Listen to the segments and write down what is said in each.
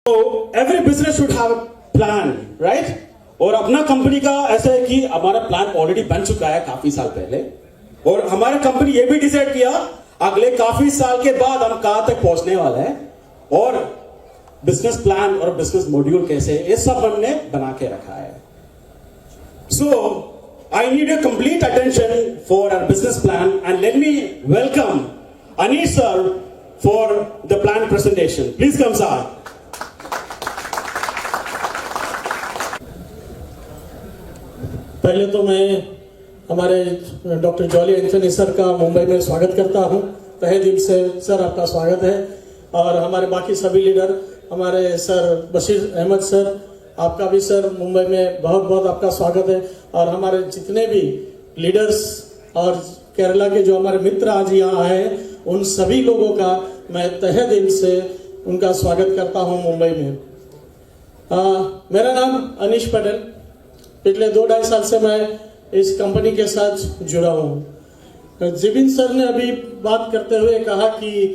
So every business should have a plan, right? और अपना company का ऐसा है कि हमारा प्लान ऑलरेडी बन चुका है काफी साल पहले, और हमारा कंपनी ये भी डिसाइड किया अगले काफी साल के बाद हम कहां तक पहुंचने वाले हैं, और बिजनेस प्लान और बिजनेस मॉड्यूल कैसे, ये सब हमने बना के रखा है. So I need your complete attention for our business plan, and let me welcome Anish sir for the plan presentation. Please come, sir. पहले तो मैं हमारे डॉक्टर जॉली एंथनी सर का मुंबई में स्वागत करता हूं. तहे दिल से सर आपका स्वागत है. और हमारे बाकी सभी लीडर, हमारे सर बशीर अहमद सर, आपका भी सर मुंबई में बहुत बहुत आपका स्वागत है. और हमारे जितने भी लीडर्स और केरला के जो हमारे मित्र आज यहाँ आए हैं, उन सभी लोगों का मैं तहे दिल से उनका स्वागत करता हूँ मुंबई में. मेरा नाम अनीश पटेल. पिछले 2-2.5 साल से मैं इस कंपनी के साथ जुड़ा हूँ. जिबिन सर ने अभी बात करते हुए कहा कि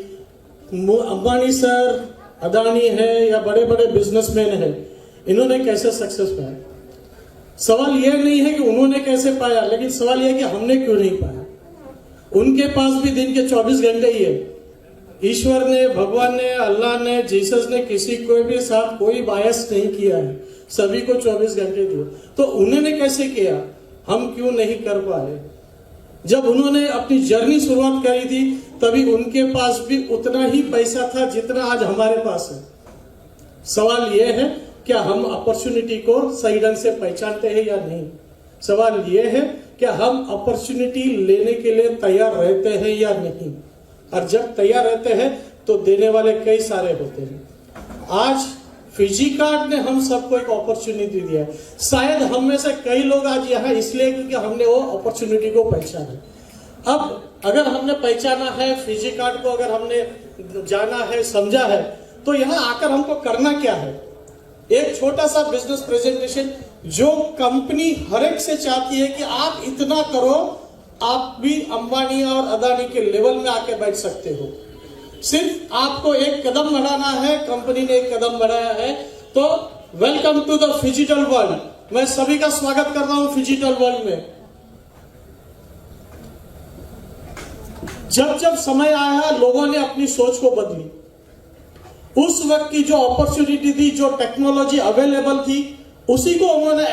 अंबानी सर, अदानी है या बड़े बड़े बिजनेसमैन है, इन्होंने कैसे सक्सेस पाया. सवाल यह नहीं है कि उन्होंने कैसे पाया, लेकिन सवाल यह है कि हमने क्यों नहीं पाया. उनके पास भी दिन के 24 घंटे ही है. ईश्वर ने, भगवान ने, अल्लाह ने, जीसस ने किसी को भी साथ कोई बायस नहीं किया है, सभी को 24 घंटे दिए. तो उन्होंने कैसे किया, हम क्यों नहीं कर पाए. जब उन्होंने अपनी जर्नी शुरुआत करी थी तभी उनके पास भी उतना ही पैसा था जितना आज हमारे पास है. सवाल यह है क्या हम अपॉर्चुनिटी को सही ढंग से पहचानते हैं या नहीं. सवाल यह है क्या हम अपॉर्चुनिटी लेने के लिए तैयार रहते हैं या नहीं. और जब तैयार रहते हैं तो देने वाले कई सारे होते हैं. आज फिजी कार्ड ने हम सबको एक अपॉर्चुनिटी दिया है. शायद हम में से कई लोग आज यहाँ इसलिए क्योंकि हमने वो अपॉर्चुनिटी को पहचाना. अब अगर हमने पहचाना है फिजी कार्ड को, अगर हमने जाना है, समझा है, तो यहाँ आकर हमको करना क्या है. एक छोटा सा बिजनेस प्रेजेंटेशन जो कंपनी हर एक से चाहती है कि आप इतना करो, आप भी अंबानी और अदानी के लेवल में आके बैठ सकते हो. सिर्फ आपको एक कदम बढ़ाना है. कंपनी ने एक कदम बढ़ाया है. तो welcome to the phygital world. मैं सभी का स्वागत कर रहा हूं फिजिटल वर्ल्ड में. जब जब समय आया, लोगों ने अपनी सोच को बदली. उस वक्त की जो अपॉर्चुनिटी थी, जो टेक्नोलॉजी अवेलेबल थी, उसी को उन्होंने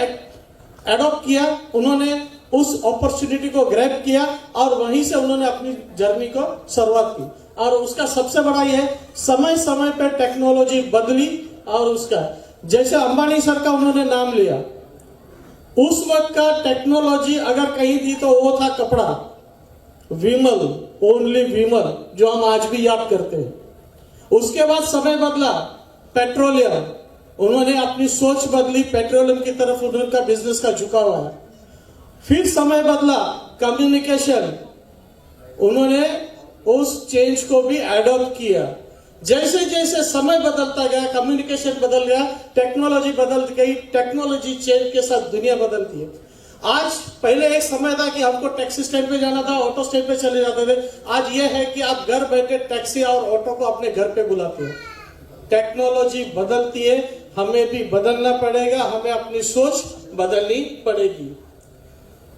एडॉप्ट किया. उन्होंने उस अपॉर्चुनिटी को ग्रैब किया और वहीं से उन्होंने अपनी जर्नी को शुरुआत की. और उसका सबसे बड़ा यह है, समय समय पर टेक्नोलॉजी बदली. और उसका जैसे अंबानी सर का उन्होंने नाम लिया, उस वक्त का टेक्नोलॉजी अगर कहीं थी तो वो था कपड़ा, विमल, ओनली विमल, जो हम आज भी याद करते हैं. उसके बाद समय बदला, पेट्रोलियम, उन्होंने अपनी सोच बदली, पेट्रोलियम की तरफ उनका बिजनेस का झुकाव है. फिर समय बदला, कम्युनिकेशन, उन्होंने उस चेंज को भी एडॉप्ट किया. जैसे जैसे समय बदलता गया, कम्युनिकेशन बदल गया, टेक्नोलॉजी बदल गई. टेक्नोलॉजी चेंज के साथ दुनिया बदलती है. आज पहले एक समय था कि हमको टैक्सी स्टैंड पे जाना था, ऑटो स्टैंड पे चले जाते थे. आज यह है कि आप घर बैठे टैक्सी और ऑटो को अपने घर पे बुलाते हो. टेक्नोलॉजी बदलती है, हमें भी बदलना पड़ेगा, हमें अपनी सोच बदलनी पड़ेगी.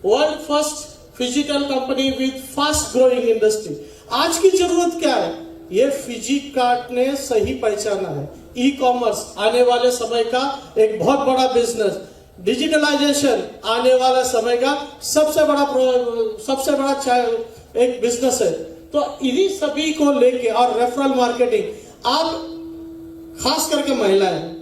World first physical company with fast growing industry. आज की जरूरत क्या है, ये फिजी कार्ड ने सही पहचाना है. ई कॉमर्स आने वाले समय का एक बहुत बड़ा बिजनेस, डिजिटलाइजेशन आने वाला समय का सबसे बड़ा एक बिजनेस है. तो इन्हीं सभी को लेके, और रेफरल मार्केटिंग, आप खास करके महिलाएं,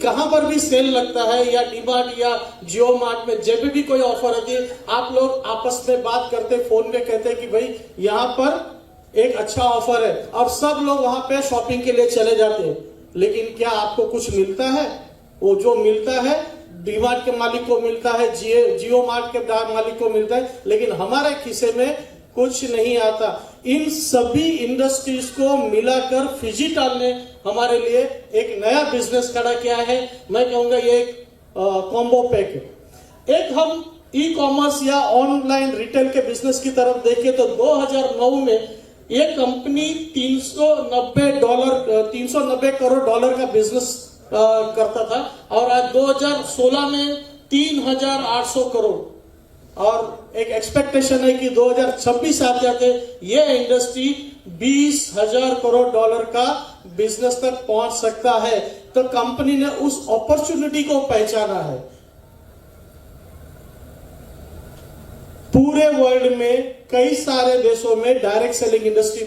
कहां पर भी सेल लगता है या डीमार्ट या जियो मार्ट में जब भी कोई ऑफर होती है, आप लोग आपस में बात करते, फोन पे कहते हैं कि भाई यहाँ पर एक अच्छा ऑफर है, और सब लोग वहां पे शॉपिंग के लिए चले जाते हैं. लेकिन क्या आपको कुछ मिलता है? वो जो मिलता है डीमार्ट के मालिक को मिलता है, जियो मार्ट के मालिक को मिलता है, लेकिन हमारे खिसे में कुछ नहीं आता. इन सभी इंडस्ट्रीज को मिलाकर फिजिटल ने हमारे लिए एक नया बिजनेस खड़ा किया है. मैं कहूंगा ये एक कॉम्बो पैक है. एक हम ई कॉमर्स या ऑनलाइन रिटेल के बिजनेस की तरफ देखें तो 2009 में ये कंपनी $390 करोड़ का बिजनेस करता था और आज 2016 में 3,800 करोड़ और एक एक्सपेक्टेशन है कि 2026 आते आते ये इंडस्ट्री 20,000 करोड़ डॉलर का बिजनेस तक पहुंच सकता है। तो कंपनी ने उस अपॉर्चुनिटी को पहचाना है। पूरे वर्ल्ड में कई सारे देशों में डायरेक्ट सेलिंग इंडस्ट्री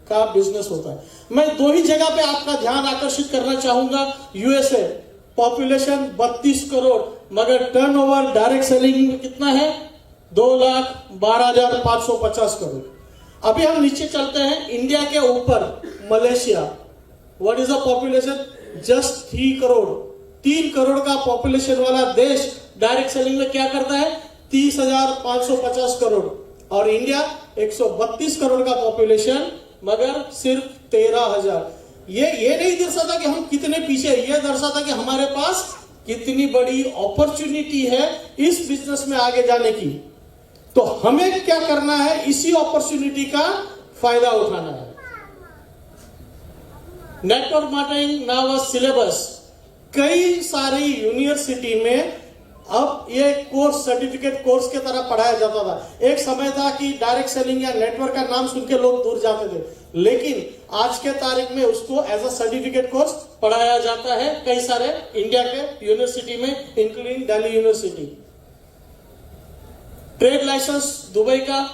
का बिजनेस होता है। मैं दो ही जगह पे आपका ध्यान आकर्षित करना चाहूंगा। यूएसए, पॉपुलेशन 32 करोड़, मगर टर्नओवर डायरेक्ट सेलिंग में कितना है? 2,12,550 करोड़। अभी हम नीचे चलते हैं, इंडिया के ऊपर Malaysia, what is the population? Just 3 crore. 3 crore का पॉपुलेशन वाला देश डायरेक्ट सेलिंग में क्या करता है? 30,550 करोड़। और इंडिया 132 करोड़ का पॉपुलेशन, मगर सिर्फ 13,000। ये नहीं दर्शाता कि हम कितने पीछे, ये दर्शाता कि हमारे पास कितनी बड़ी अपॉर्चुनिटी है इस बिजनेस में आगे जाने की। तो हमें क्या करना है? इसी अपॉर्चुनिटी का फायदा उठाना है। नेटवर्क मार्केटिंग नाउ सिलेबस कई सारी यूनिवर्सिटी में अब ये कोर्स सर्टिफिकेट कोर्स के तरह पढ़ाया जाता था। एक समय था कि डायरेक्ट सेलिंग या नेटवर्क का नाम सुन के लोग दूर जाते थे, लेकिन आज के तारीख में उसको एज अ सर्टिफिकेट कोर्स पढ़ाया जाता है कई सारे इंडिया के यूनिवर्सिटी में, including Delhi university. Trade licence Dubai का,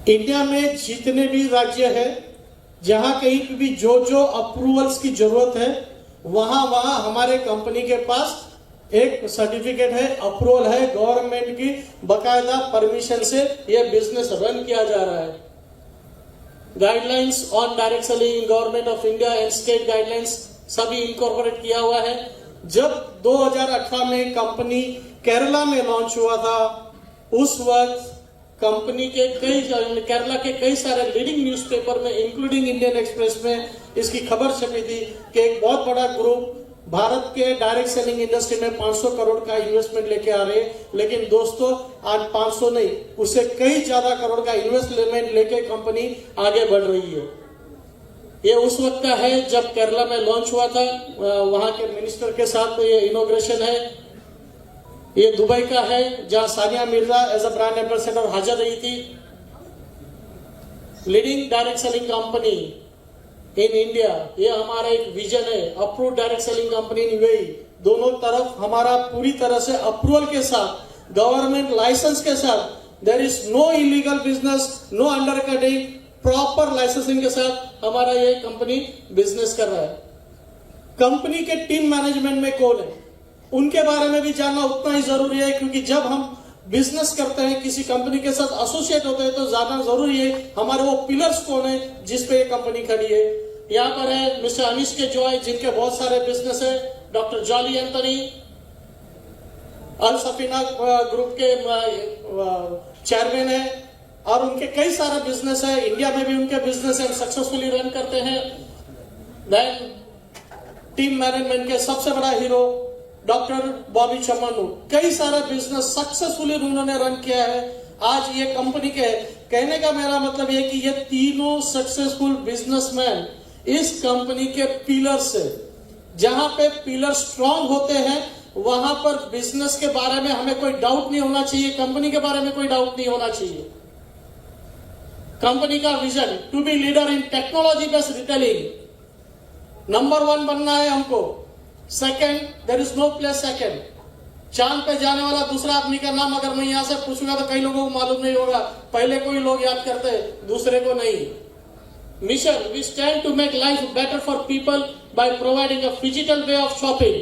इंडिया में जितने भी राज्य है, जहां कहीं पे भी जो अप्रूवल्स की जरूरत है, वहां हमारे कंपनी के पास एक सर्टिफिकेट है, अप्रूवल है, गवर्नमेंट की बकायदा परमिशन से यह बिजनेस रन किया जा रहा है। Guidelines on direct selling, government of India and state guidelines सभी इनकॉर्पोरेट किया हुआ है। जब 2018 में कंपनी केरला में लॉन्च हुआ था, उस वक्त कंपनी के केरला के कई सारे लीडिंग न्यूज़पेपर में, इंक्लूडिंग इंडियन एक्सप्रेस में इसकी खबर छपी थी कि एक बहुत बड़ा ग्रुप भारत के डायरेक्ट सेलिंग इंडस्ट्री में 500 करोड़ का इन्वेस्टमेंट लेके आ रहे हैं। लेकिन दोस्तों, आज 500 नहीं, उससे कई ज्यादा करोड़ का इन्वेस्टमेंट लेके कंपनी आगे बढ़ रही है। ये उस वक्त का है जब केरला में लॉन्च हुआ था, वहां के मिनिस्टर के साथ ये इनॉग्रेशन है। ये दुबई का है, जहां Sania Mirza as a brand ambassador हाजिर रही थी। Leading direct selling company in India, ये हमारा एक विजन है। Approve direct selling company in UAE, दोनों तरफ हमारा पूरी तरह से अप्रूवल के साथ, गवर्नमेंट लाइसेंस के साथ, there is no illegal business, no undercutting, proper licensing के साथ हमारा ये कंपनी बिजनेस कर रहा है। कंपनी के टीम मैनेजमेंट में कौन है, उनके बारे में भी जानना उतना ही जरूरी है, क्योंकि जब हम बिजनेस करते हैं, किसी कंपनी के साथ एसोसिएट होते हैं, तो जानना जरूरी है हमारे वो पिलर्स कौन है जिस पे ये कंपनी खड़ी है। यहाँ पर है मिस्टर अनिश के जॉय, जिनके बहुत सारे बिजनेस है। डॉक्टर जॉली एंथनी अल सफीना ग्रुप के चेयरमैन है, और उनके कई सारे बिजनेस है। इंडिया में भी उनके बिजनेस है, सक्सेसफुली रन करते हैं। देन टीम मैनेजमेंट के सबसे बड़ा हीरो डॉक्टर बॉबी चमनू, कई सारे बिजनेस सक्सेसफुली उन्होंने रन किया है। आज ये कंपनी के, कहने का मेरा मतलब ये कि ये तीनों सक्सेसफुल बिजनेसमैन इस कंपनी के पिलर्स है। जहां पे पिलर स्ट्रांग होते हैं, वहां पर बिजनेस के बारे में हमें कोई डाउट नहीं होना चाहिए, कंपनी के बारे में कोई डाउट नहीं होना चाहिए। कंपनी का vision to be leader in technology based retailing, number 1 बनना है हमको। Second, there is no place second. चांद पे जाने वाला दूसरा आदमी का नाम अगर मैं यहां से पूछूंगा तो कई लोगों को मालूम नहीं होगा। पहले कोई लोग याद करते हैं, दूसरे को नहीं। Mission, we stand to make life better for people by providing a digital way of shopping.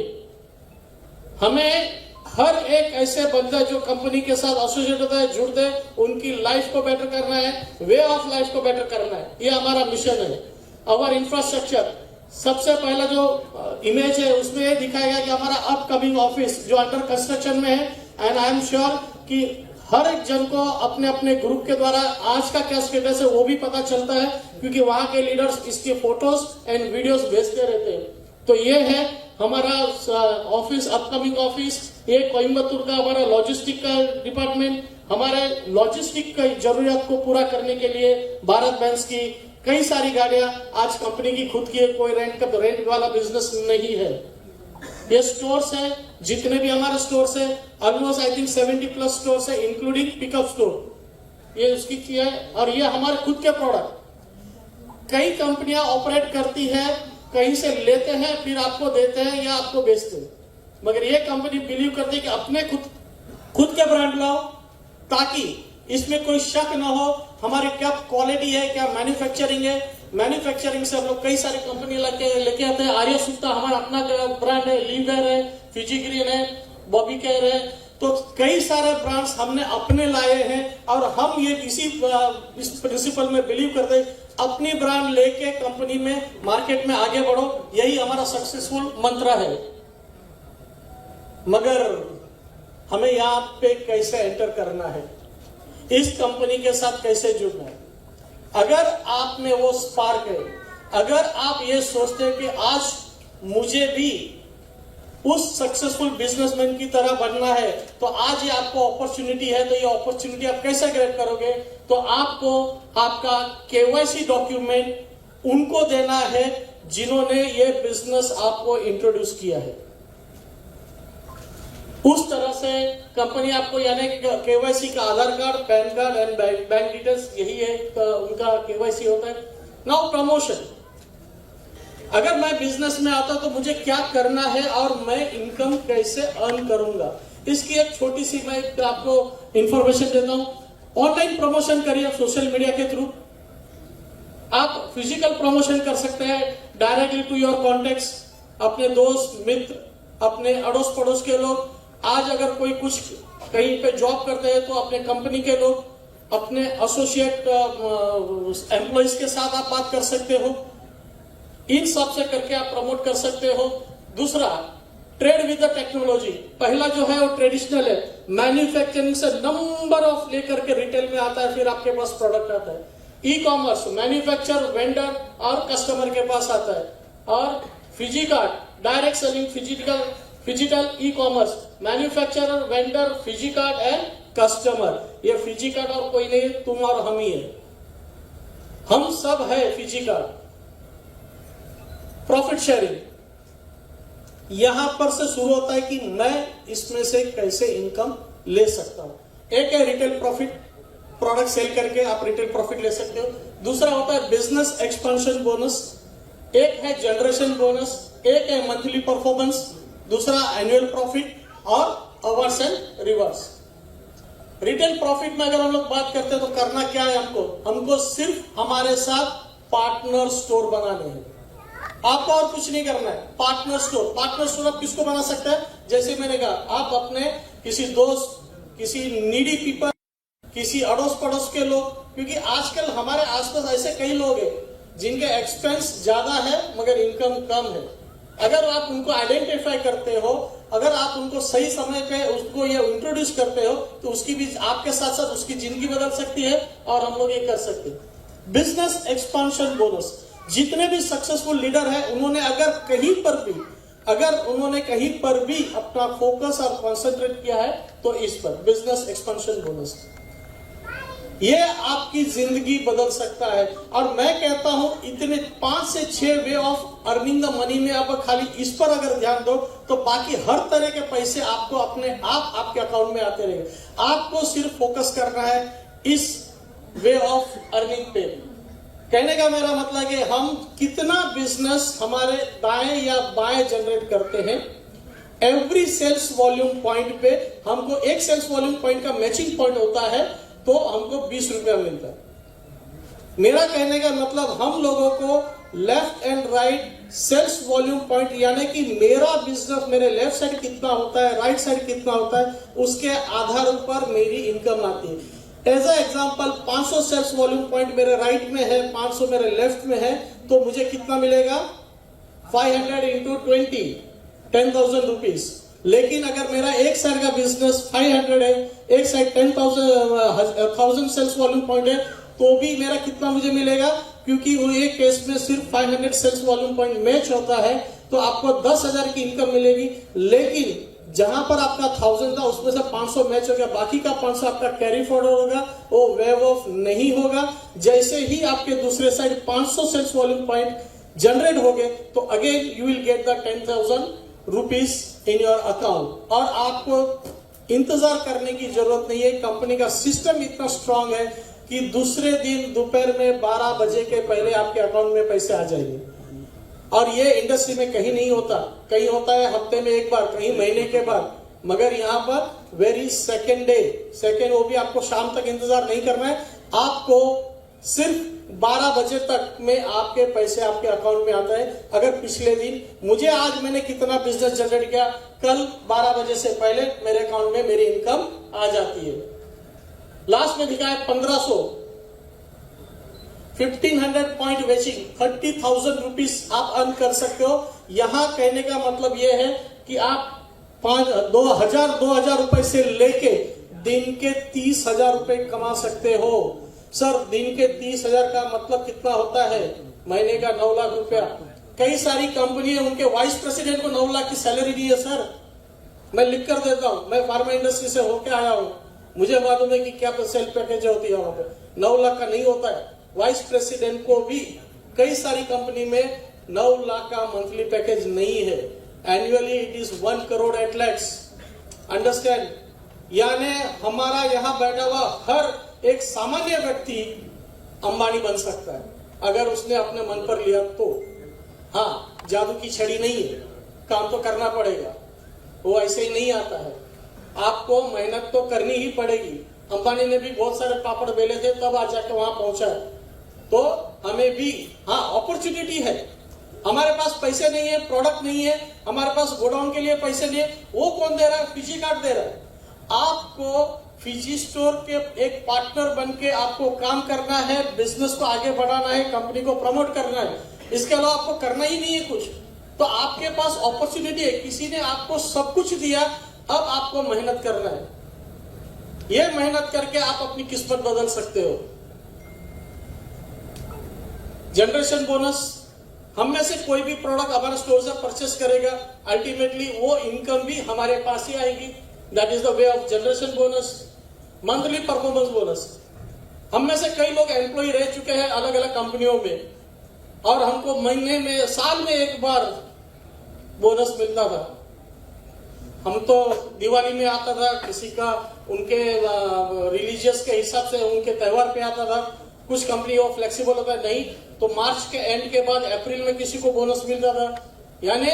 हमें हर एक ऐसे बंदे जो कंपनी के साथ एसोसिएट होता है, जुड़ते हैं, उनकी लाइफ को बेटर करना है, वे ऑफ लाइफ को बेटर करना है, ये हमारा मिशन है। अवर इंफ्रास्ट्रक्चर, सबसे पहला जो इमेज है उसमें ये दिखाया गया कि हमारा अपकमिंग ऑफिस जो अंडर कंस्ट्रक्शन में है। एंड आई एम श्योर कि हर एक जन को अपने अपने ग्रुप के द्वारा आज का क्या स्टेटस है वो भी पता चलता है, क्योंकि वहां के लीडर्स इसके फोटोज एंड वीडियोस भेजते रहते हैं। तो ये है हमारा ऑफिस, अपकमिंग ऑफिस। ये कोयम्बतूर का हमारा लॉजिस्टिक का डिपार्टमेंट, हमारे लॉजिस्टिक की जरूरत को पूरा करने के लिए भारत बेंज की कई सारी गाड़ियां आज कंपनी की खुद की है, कोई रेंट वाला बिजनेस नहीं है। ये स्टोर्स है, जितने भी हमारे स्टोर्स है, ऑलमोस्ट आई थिंक 70+ स्टोर्स है, इंक्लूडिंग पिकअप स्टोर, ये उसकी की है। और ये हमारे खुद के प्रोडक्ट कई कंपनियां ऑपरेट करती है, कहीं से लेते हैं फिर आपको देते हैं या आपको बेचते हैं, मगर ये कंपनी बिलीव करती है कि अपने खुद के ब्रांड लाओ, ताकि इसमें कोई शक ना हो हमारी क्या क्वालिटी है, क्या मैन्युफैक्चरिंग है। मैन्युफैक्चरिंग से हम लोग कई सारी कंपनी लेके आते हैं। आर्य सुट्टा हमारा अपना ब्रांड है, लीवेयर है, फिजी ग्रीन है, बॉबी केयर है, तो कई सारे ब्रांड्स हमने अपने लाए हैं। और हम ये इस प्रिंसिपल में बिलीव करते हैं, अपनी ब्रांड लेके कंपनी में मार्केट में आगे बढ़ो, यही हमारा सक्सेसफुल मंत्र है। मगर हमें यहाँ पे कैसे एंटर करना है, इस कंपनी के साथ कैसे जुड़ना है। अगर आप में वो स्पार्क है, अगर आप ये सोचते हैं कि आज मुझे भी उस सक्सेसफुल बिजनेसमैन की तरह बनना है, तो आज ये आपको अपॉर्चुनिटी है। तो ये अपॉर्चुनिटी आप कैसे ग्रैब करोगे? तो आपको आपका केवाईसी डॉक्यूमेंट उनको देना है जिन्होंने ये बिजनेस आपको इंट्रोड्यूस किया है। उस तरह से कंपनी आपको, यानी केवाईसी का Aadhaar card, PAN card and bank details, यही है उनका केवाईसी होता है। नाउ प्रमोशन, अगर मैं बिजनेस में आता तो मुझे क्या करना है और मैं इनकम कैसे अर्न करूंगा, इसकी एक छोटी सी मैं आपको इंफॉर्मेशन देता हूं। ऑनलाइन प्रमोशन करिए सोशल मीडिया के थ्रू, आप फिजिकल प्रमोशन कर सकते हैं डायरेक्टली टू योर कॉन्टेक्ट्स, अपने दोस्त मित्र, अपने अड़ोस पड़ोस के लोग। आज अगर कोई कुछ कहीं पे जॉब करते हैं तो अपने कंपनी के लोग, अपने एसोसिएट एम्प्लॉइज के साथ आप बात कर सकते हो। इन सब से करके आप प्रमोट कर सकते हो। दूसरा, ट्रेड विद द टेक्नोलॉजी। पहला जो है वो ट्रेडिशनल है, मैन्युफैक्चरिंग से नंबर ऑफ लेकर के रिटेल में आता है, फिर आपके पास प्रोडक्ट आता है। ई कॉमर्स, मैन्युफैक्चर, वेंडर और कस्टमर के पास आता है। और Fiji card, direct selling, physical e commerce, manufacturer, vendor, Fiji card and customer. ये फिजी कार्ड और कोई नहीं, तुम और हम ही है, हम सब है फिजी कार्ड। प्रॉफिट शेयरिंग, यहां पर से शुरू होता है कि मैं इसमें से कैसे इनकम ले सकता हूं। एक है रिटेल प्रॉफिट, प्रोडक्ट सेल करके आप रिटेल प्रॉफिट ले सकते हो। दूसरा होता है बिजनेस एक्सपेंशन बोनस, एक है जनरेशन बोनस, एक है मंथली परफॉर्मेंस, दूसरा एनुअल प्रॉफिट और awards and rewards. Retail profit में अगर हम लोग बात करते हैं तो करना क्या है हमको सिर्फ हमारे साथ पार्टनर स्टोर बनाने हैं, आपको और कुछ नहीं करना है। पार्टनर स्टोर आप किसको बना सकते हैं? जैसे मैंने कहा, आप अपने किसी दोस्त, किसी नीडी पीपल, किसी अड़ोस पड़ोस के लोग, क्योंकि आजकल हमारे आसपास ऐसे कई लोग हैं जिनके एक्सपेंस ज्यादा है मगर इनकम कम है। अगर आप उनको आइडेंटिफाई करते हो, अगर आप उनको सही समय पे उसको ये इंट्रोड्यूस करते हो, तो उसकी भी आपके साथ साथ उसकी जिंदगी बदल सकती है और हम लोग ये कर सकते हैं। बिजनेस एक्सपांशन बोनस, जितने भी सक्सेसफुल लीडर हैं उन्होंने अगर कहीं पर भी अपना फोकस और कॉन्सेंट्रेट किया है तो इस पर बिजनेस एक्सपेंशन बोनस, ये आपकी जिंदगी बदल सकता है। और मैं कहता हूं इतने 5 से 6 way of earning the money में आप खाली इस पर अगर ध्यान दो तो बाकी हर तरह के पैसे आपको अपने आप आपके अकाउंट में आते रहेंगे। आपको सिर्फ फोकस करना है इस वे ऑफ अर्निंग पे। कहने का मेरा मतलब है हम कितना बिजनेस हमारे दाएं या बाएं जनरेट करते हैं, एवरी सेल्स वॉल्यूम पॉइंट पे हमको एक सेल्स वॉल्यूम पॉइंट का मैचिंग पॉइंट होता है तो हमको 20 रुपया मिलता है। मेरा कहने का मतलब हम लोगों को left and right sales volume point, यानी कि मेरा बिजनेस मेरे लेफ्ट साइड कितना होता है, राइट साइड कितना होता है, उसके आधार पर मेरी इनकम आती है। As a example, 500 sales volume point मेरे राइट में है, 500 मेरे लेफ्ट में है, तो मुझे कितना मिलेगा? 500 into 20, 10,000 रुपीज। लेकिन अगर मेरा एक साइड का बिजनेस 500 है, एक साइड 10,000 सेल्स वॉल्यूम पॉइंट है, तो भी मेरा कितना मुझे मिलेगा? क्योंकि वो एक केस में सिर्फ 500 सेल्स वॉल्यूम पॉइंट मैच होता है तो आपको 10,000 की इनकम मिलेगी। लेकिन जहां पर आपका 1000 था उसमें से 500 मैच हो गया, बाकी का 500 आपका कैरी फॉरवर्ड होगा, वो वेव ऑफ नहीं होगा। जैसे ही आपके दूसरे side 500 sales volume point generate हो गए तो again you will get the 10,000 rupees in your account. और आपको इंतजार करने की जरूरत नहीं है, कंपनी का सिस्टम इतना स्ट्रांग है कि दूसरे दिन दोपहर में 12 बजे के पहले आपके अकाउंट में पैसे आ जाएंगे। और ये इंडस्ट्री में कहीं नहीं होता, कहीं होता है हफ्ते में एक बार, कहीं महीने के बाद, मगर यहाँ पर वेरी सेकेंड डे, सेकेंड, वो भी आपको शाम तक इंतजार नहीं करना है, आपको सिर्फ 12 बजे तक में आपके पैसे आपके अकाउंट में आता है। अगर पिछले दिन मुझे आज मैंने कितना बिजनेस जनरेट किया, कल 12 बजे से पहले मेरे अकाउंट में मेरी इनकम आ जाती है। लास्ट में दिखा है 1500, 1500 पॉइंट बेचिंग 30,000 रुपीज आप अर्न कर सकते हो। यहां कहने का मतलब यह है कि आप 2000 रुपए से लेके दिन के 30,000 रुपए कमा सकते हो। सर दिन के 30,000 का मतलब कितना होता है? महीने का 9 लाख रुपया। कई सारी कंपनी है उनके वाइस प्रेसिडेंट को 9 लाख की सैलरी दी है सर, मैं लिख कर देता हूं, मैं फार्मा इंडस्ट्री से होके आया हूं, मुझे मालूम है कि क्या सेल पैकेज होती है वहां पे। 9 लाख का नहीं होता है। वाइस प्रेसिडेंट को भी कई सारी कंपनी में 9 लाख का मंथली पैकेज नहीं है। Annually it is 1 crore eight lakhs. Understand? यानी हमारा यहाँ बैठा हुआ हर एक सामान्य व्यक्ति अंबानी बन सकता है अगर उसने अपने मन पर लिया तो। हाँ, जादू की छड़ी नहीं है, काम तो करना पड़ेगा, वो ऐसे ही नहीं आता है, आपको मेहनत तो करनी ही पड़ेगी। अंबानी ने भी बहुत सारे पापड़ बेले थे तब आ जाके वहां पहुंचा है। तो हमें भी, हाँ, अपॉर्चुनिटी है। हमारे पास पैसे नहीं है, प्रोडक्ट नहीं है, हमारे पास गोडाउन के लिए पैसे नहीं है, वो कौन दे रहा है? फिजी कार्ड दे रहा है। आपको फिजी स्टोर के एक पार्टनर बन के आपको काम करना है, बिजनेस को आगे बढ़ाना है, कंपनी को प्रमोट करना है, इसके अलावा आपको करना ही नहीं है कुछ। तो आपके पास अपॉर्चुनिटी है, किसी ने आपको सब कुछ दिया, अब आपको मेहनत करना है। ये मेहनत करके आप अपनी किस्मत बदल सकते हो। जनरेशन बोनस, हम में से कोई भी प्रोडक्ट हमारे स्टोर से परचेस करेगा, अल्टीमेटली वो इनकम भी हमारे पास ही आएगी। That is the way of generation bonus. Monthly performance bonus, हम में से कई लोग एम्प्लॉय रह चुके हैं अलग अलग कंपनियों में, और हमको महीने में, साल में एक बार बोनस मिलता था। हम तो दिवाली में आता था, किसी का उनके रिलीजियस के हिसाब से उनके त्योहार पे आता था, कुछ कंपनी वो फ्लेक्सिबल होता है, नहीं तो मार्च के एंड के बाद अप्रैल में किसी को बोनस मिलता था। यानी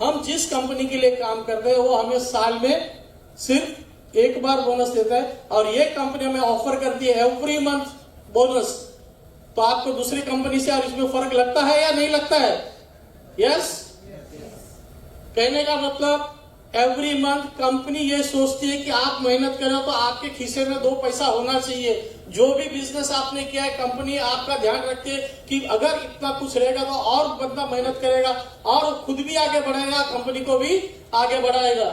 हम जिस कंपनी के लिए काम करते हैं वो हमें साल में सिर्फ एक बार बोनस देता है, और ये कंपनी हमें ऑफर करती है एवरी मंथ बोनस। तो आपको दूसरी कंपनी से और इसमें फर्क लगता है या नहीं लगता है? यस? कहने का मतलब एवरी मंथ कंपनी ये सोचती है कि आप मेहनत करें तो आपके खीसे में 2 पैसा होना चाहिए। जो भी बिजनेस आपने किया है, कंपनी आपका ध्यान रखती है कि अगर इतना कुछ रहेगा तो और बंदा मेहनत करेगा और खुद भी आगे बढ़ाएगा, कंपनी को भी आगे बढ़ाएगा।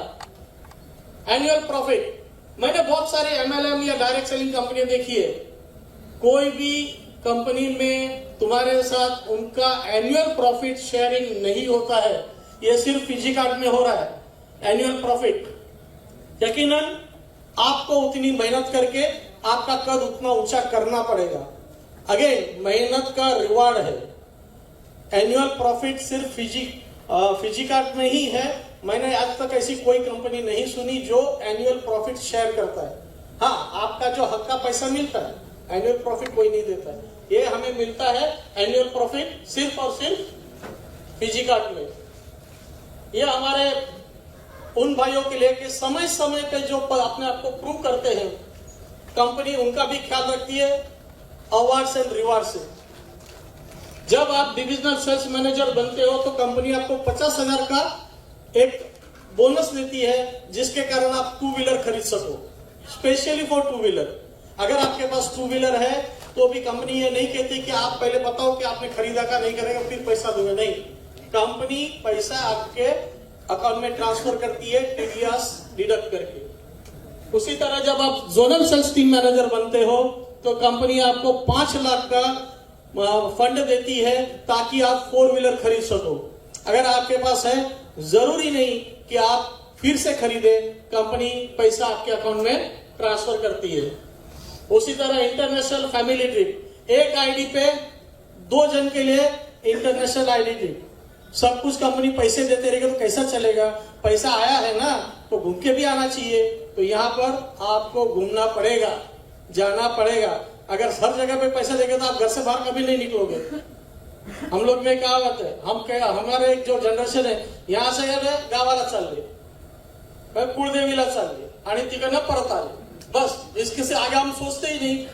एनुअल प्रॉफिट, मैंने बहुत सारे MLM या डायरेक्ट सेलिंग कंपनी देखी है, कोई भी कंपनी में तुम्हारे साथ उनका एनुअल प्रॉफिट शेयरिंग नहीं होता है। ये सिर्फ फिजी कार्ड में हो रहा है एनुअल प्रॉफिट। यकीनन आपको उतनी मेहनत करके आपका कद उतना ऊंचा करना पड़ेगा। अगेन मेहनत का रिवार्ड है। एनुअल प्रॉफिट सिर्फ फिजी कार्ड में ही है। मैंने आज तक ऐसी कोई कंपनी नहीं सुनी जो एनुअल प्रॉफिट शेयर करता है। हाँ, आपका जो हक का पैसा मिलता है, एनुअल प्रॉफिट कोई नहीं देता है। ये हमें मिलता है एनुअल प्रॉफिट सिर्फ और सिर्फ फिजी कार्ड में। ये हमारे उन भाइयों के लिए कि समय समय पे जो अपने आप को प्रूव करते हैं, कंपनी उनका भी ख्याल रखती है अवार्ड्स एंड रिवार्ड से। जब आप डिविजनल सेल्स मैनेजर बनते हो तो कंपनी आपको 50,000 का एक बोनस देती है, जिसके कारण आप 2 व्हीलर खरीद सको, स्पेशली फॉर 2 व्हीलर। अगर आपके पास 2 व्हीलर है तो भी कंपनी ये नहीं कहती कि आप पहले बताओ कि आपने खरीदा का नहीं करेगा फिर पैसा दूंगा, नहीं। कंपनी पैसा आपके अकाउंट में ट्रांसफर करती है टीडीएस डिडक्ट करके। उसी तरह जब आप जोनल सेल्स टीम मैनेजर बनते हो तो कंपनी आपको 5 लाख का फंड देती है ताकि आप 4 व्हीलर खरीद सको। अगर आपके पास है, जरूरी नहीं कि आप फिर से खरीदे, कंपनी पैसा आपके अकाउंट में ट्रांसफर करती है। उसी तरह इंटरनेशनल फैमिली ट्रिप, एक आईडी पे 2 जन के लिए इंटरनेशनल आईडी ट्रिप, सब कुछ कंपनी पैसे देते रहेगी तो कैसा चलेगा? पैसा आया है ना तो घूम के भी आना चाहिए। तो यहाँ पर आपको घूमना पड़ेगा, जाना पड़ेगा। अगर हर जगह पे पैसा देंगे तो आप घर से बाहर कभी नहीं निकलोगे। हम लोग में कहावत है, हमारे एक जो जनरेशन है यहाँ से गावाला चालले, कुलदेवीला चालले आणि तिकडनं परत आले, बस इसके से आगे हम सोचते ही नहीं।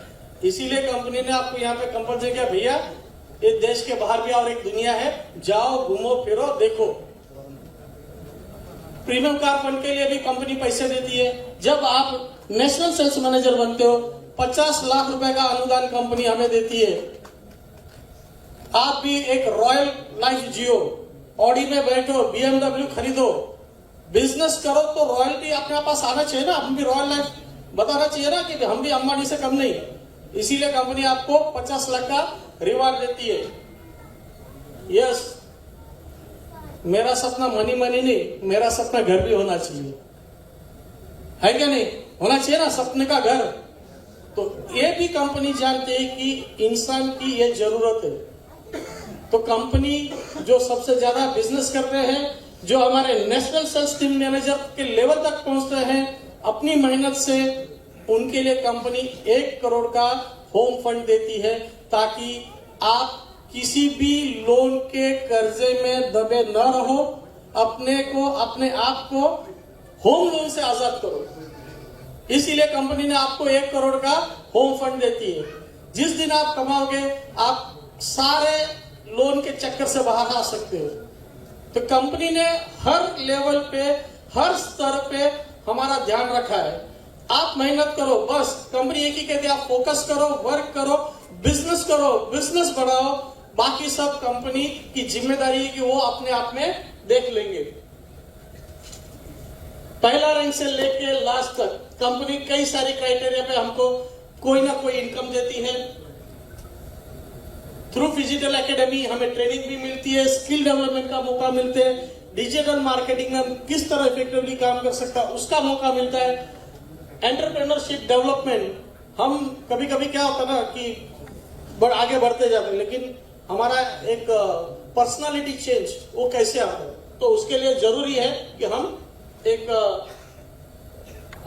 इसीलिए कंपनी ने आपको यहाँ पे कंपल्सरी किया, भैया ये देश के बाहर भी और एक दुनिया है, जाओ घूमो फिरो देखो। प्रीमियम कार फंड के लिए भी कंपनी पैसे देती है। जब आप नेशनल सेल्स मैनेजर बनते हो 50 लाख रुपए का अनुदान कंपनी हमें देती है। आप भी एक रॉयल लाइफ जियो, ऑडी में बैठो, BMW खरीदो, बिजनेस करो तो रॉयल्टी अपने पास आना चाहिए ना। हम भी रॉयल लाइफ बताना चाहिए ना कि हम भी अंबानी से कम नहीं। इसीलिए कंपनी आपको 50 लाख का रिवार्ड देती है। यस, मेरा सपना मनी नहीं, मेरा सपना घर भी होना चाहिए, है क्या नहीं? होना चाहिए ना सपने का घर। तो ये भी कंपनी जानती है कि इंसान की ये जरूरत है। तो कंपनी जो सबसे ज्यादा बिजनेस कर रहे हैं, जो हमारे नेशनल सेल्स टीम मैनेजर के लेवल तक पहुंचते हैं अपनी मेहनत से, उनके लिए कंपनी 1 करोड़ का होम फंड देती है, ताकि आप किसी भी लोन के कर्जे में दबे न रहो, अपने को अपने आप को होम लोन से आजाद करो। इसीलिए कंपनी ने आपको 1 करोड़ का होम फंड देती है। जिस दिन आप कमाओगे आप सारे लोन के चक्कर से बाहर आ सकते हो। तो कंपनी ने हर लेवल पे, हर स्तर पे हमारा ध्यान रखा है। आप मेहनत करो, बस कंपनी एक ही कहती है, आप फोकस करो, वर्क करो, बिजनेस बढ़ाओ। बाकी सब कंपनी की जिम्मेदारी है कि वो अपने आप में देख लेंगे। पहला रैंक से लेके लास्ट तक कंपनी कई सारी क्राइटेरिया पे हमको कोई ना कोई इनकम देती है। थ्रू डिजिटल एकेडमी हमें ट्रेनिंग भी मिलती है, स्किल डेवलपमेंट का मौका मिलते हैं, डिजिटल मार्केटिंग में हम किस तरह इफेक्टिवली काम कर सकता है उसका मौका मिलता है। एंटरप्रेन्योरशिप डेवलपमेंट, हम कभी कभी क्या होता ना कि आगे बढ़ते जाते हैं, लेकिन हमारा एक पर्सनालिटी चेंज वो कैसे आता है, तो उसके लिए जरूरी है कि हम एक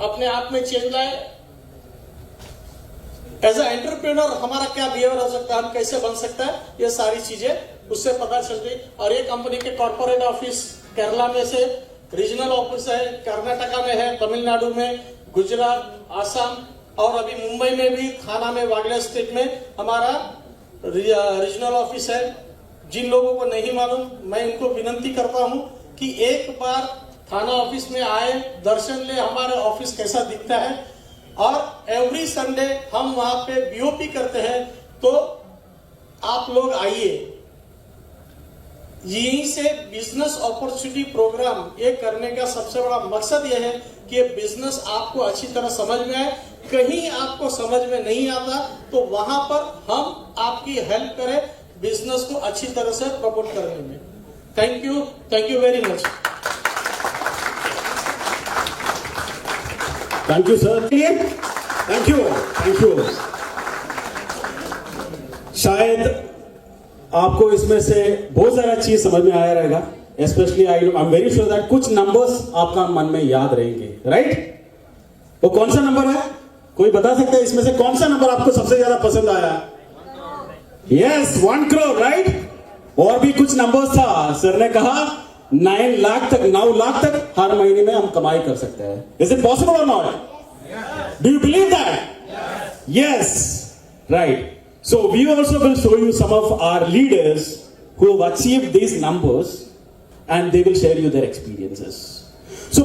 अपने आप में चेंज लाए। एज ए एंटरप्रेन्योर हमारा क्या बिहेवियर हो सकता है, हम कैसे बन सकता है, ये सारी चीजें उससे पता चलती। और ये कंपनी के कॉर्पोरेट ऑफिस केरला में से, रीजनल ऑफिस है कर्नाटका में है, तमिलनाडु में, गुजरात, आसाम और अभी मुंबई में भी थाना में, वागले स्टेट में हमारा रीजनल ऑफिस है। जिन लोगों को नहीं मालूम, मैं उनको विनती करता हूं कि एक बार थाना ऑफिस में आए, दर्शन ले हमारा ऑफिस कैसा दिखता है। और एवरी संडे हम वहां पे बीओपी करते हैं, तो आप लोग आइए। यहीं से बिजनेस अपॉर्चुनिटी प्रोग्राम ये करने का सबसे बड़ा मकसद यह है कि बिजनेस आपको अच्छी तरह समझ में आए। कहीं आपको समझ में नहीं आता तो वहां पर हम आपकी हेल्प करें बिजनेस को अच्छी तरह से प्रमोट करने में। Thank you very much. Thank you sir, thank you. शायद आपको इसमें से बहुत सारा चीज समझ में आया रहेगा, specially I am very sure that कुछ नंबर्स आपका मन में याद रहेंगे, राइट? वो कौन सा नंबर है, कोई बता सकता है इसमें से कौन सा नंबर आपको सबसे ज्यादा पसंद आया? Yes, 1 crore, right? और भी कुछ नंबर्स था, सर ने कहा 9 लाख तक हर महीने में हम कमाई कर सकते हैं। इज इट पॉसिबल और not? Do you believe that? Yes, right. So we also will show you some of our leaders who have achieved these numbers and they will share you their experiences. So